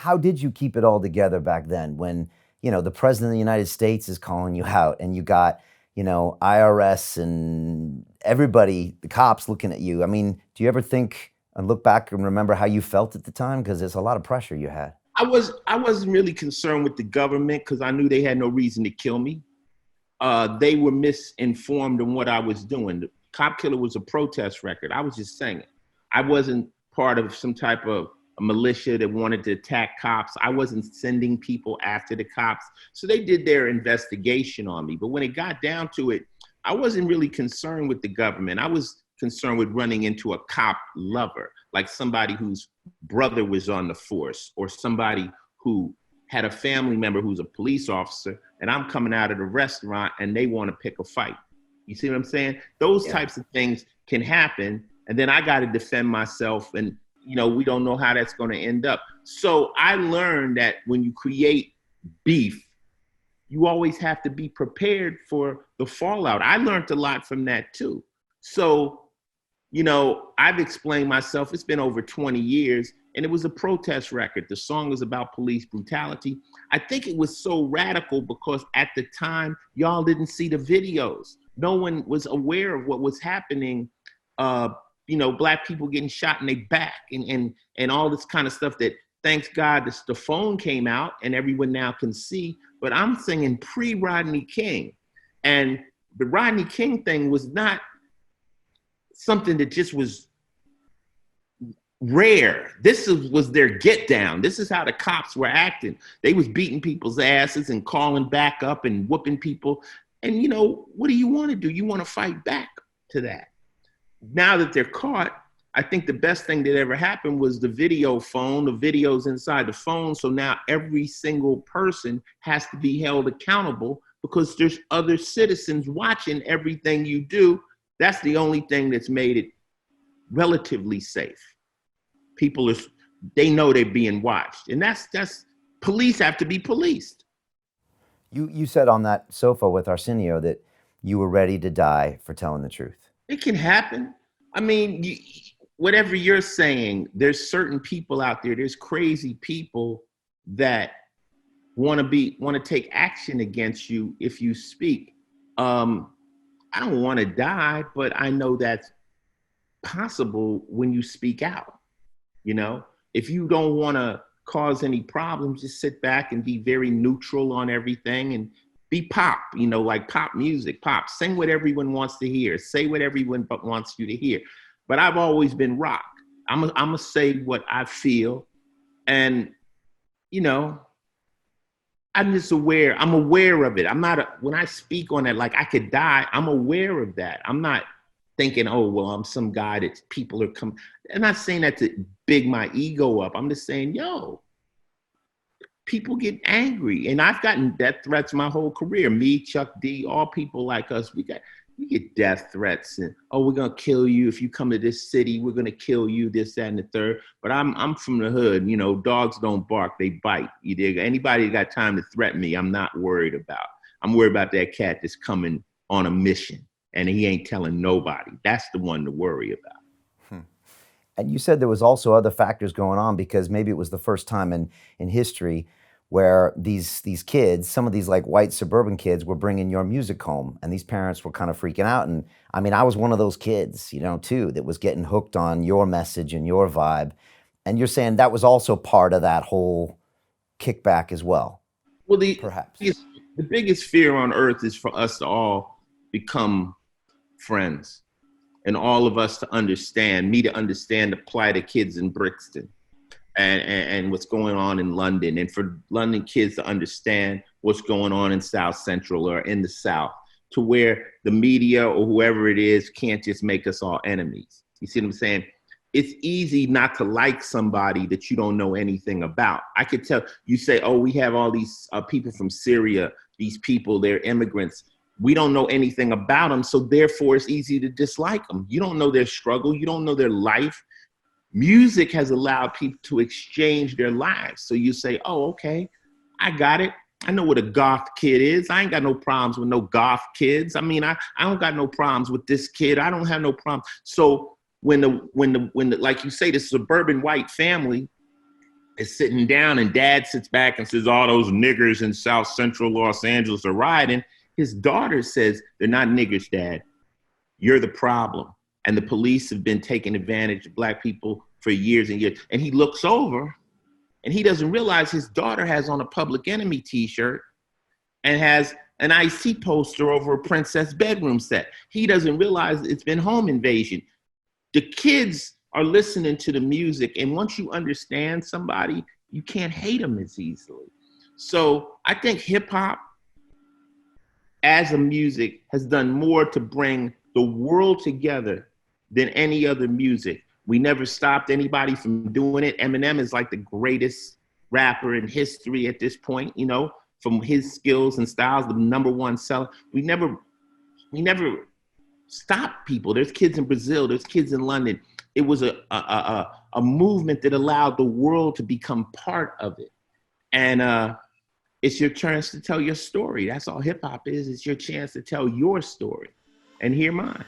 how did you keep it all together back then when, the president of the United States is calling you out and you got, IRS and everybody, the cops looking at you? I mean, do you ever think and look back and remember how you felt at the time? Because there's a lot of pressure you had. I wasn't really concerned with the government because I knew they had no reason to kill me. They were misinformed on what I was doing. The Cop Killer was a protest record. I was just saying it. I wasn't part of some type of a militia that wanted to attack cops. I wasn't sending people after the cops. So they did their investigation on me. But when it got down to it, I wasn't really concerned with the government. I was concerned with running into a cop lover, like somebody whose brother was on the force or somebody who had a family member who's a police officer, and I'm coming out of the restaurant and they want to pick a fight. You see what I'm saying? Those types of things can happen. And then I got to defend myself, and we don't know how that's going to end up. So I learned that when you create beef, you always have to be prepared for the fallout. I learned a lot from that too. So, I've explained myself. It's been over 20 years, and it was a protest record. The song is about police brutality. I think it was so radical because at the time, y'all didn't see the videos. No one was aware of what was happening. Black people getting shot in their back and all this kind of stuff that, thanks God, the phone came out and everyone now can see. But I'm singing pre-Rodney King. And the Rodney King thing was not something that just was rare. This was their get down. This is how the cops were acting. They was beating people's asses and calling back up and whooping people. And what do you want to do? You want to fight back to that. Now that they're caught, I think the best thing that ever happened was the video phone, the videos inside the phone. So now every single person has to be held accountable because there's other citizens watching everything you do. That's the only thing that's made it relatively safe. People they know they're being watched, and that's police have to be policed. You said on that sofa with Arsenio that you were ready to die for telling the truth. It can happen. I mean, whatever you're saying, there's certain people out there. There's crazy people that want to take action against you if you speak. I don't want to die, but I know that's possible when you speak out. If you don't want to cause any problems, just sit back and be very neutral on everything and be pop, like pop music, pop, sing what everyone wants to hear, say what everyone wants you to hear. But I've always been rock. I'm gonna say what I feel. And, I'm just aware. I'm aware of it. When I speak on that, like I could die, I'm aware of that. I'm not thinking, oh, well, I'm some guy that people are coming. I'm not saying that to big my ego up. I'm just saying, people get angry. And I've gotten death threats my whole career. Me, Chuck D, all people like us, we get death threats and, oh, we're going to kill you. If you come to this city, we're going to kill you, this, that, and the third. But I'm from the hood. Dogs don't bark, they bite. Anybody that got time to threaten me, I'm not worried about. I'm worried about that cat that's coming on a mission and he ain't telling nobody. That's the one to worry about. And you said there was also other factors going on because maybe it was the first time in history where these kids, some of these like white suburban kids were bringing your music home and these parents were kind of freaking out. And I mean, I was one of those kids, too, that was getting hooked on your message and your vibe. And you're saying that was also part of that whole kickback as well. Well, perhaps the biggest fear on earth is for us to all become friends. And all of us to understand the plight of kids in Brixton and what's going on in London, and for London kids to understand what's going on in South Central or in the South, to where the media or whoever it is can't just make us all enemies. You see what I'm saying? It's easy not to like somebody that you don't know anything about. I could tell you say, oh, we have all these people from Syria, these people, they're immigrants. We don't know anything about them, so therefore it's easy to dislike them. You don't know their struggle. You don't know their life. Music has allowed people to exchange their lives. So you say, oh, okay, I got it. I know what a goth kid is. I ain't got no problems with no goth kids. I mean, I don't got no problems with this kid. I don't have no problem. So when the like you say, the suburban white family, is sitting down and dad sits back and says, all those niggers in South Central Los Angeles are rioting. His daughter says, they're not niggers, Dad. You're the problem. And the police have been taking advantage of black people for years and years. And he looks over and he doesn't realize his daughter has on a Public Enemy t-shirt and has an Ice-T poster over a princess bedroom set. He doesn't realize it's been home invasion. The kids are listening to the music, and once you understand somebody, you can't hate them as easily. So I think hip hop as a music has done more to bring the world together than any other music. We never stopped anybody from doing it. Eminem is like the greatest rapper in history at this point, you know, from his skills and styles, the #1 seller. We never stopped people. There's kids in Brazil, there's kids in London. It was a movement that allowed the world to become part of it. And it's your chance to tell your story. That's all hip hop is. It's your chance to tell your story and hear mine.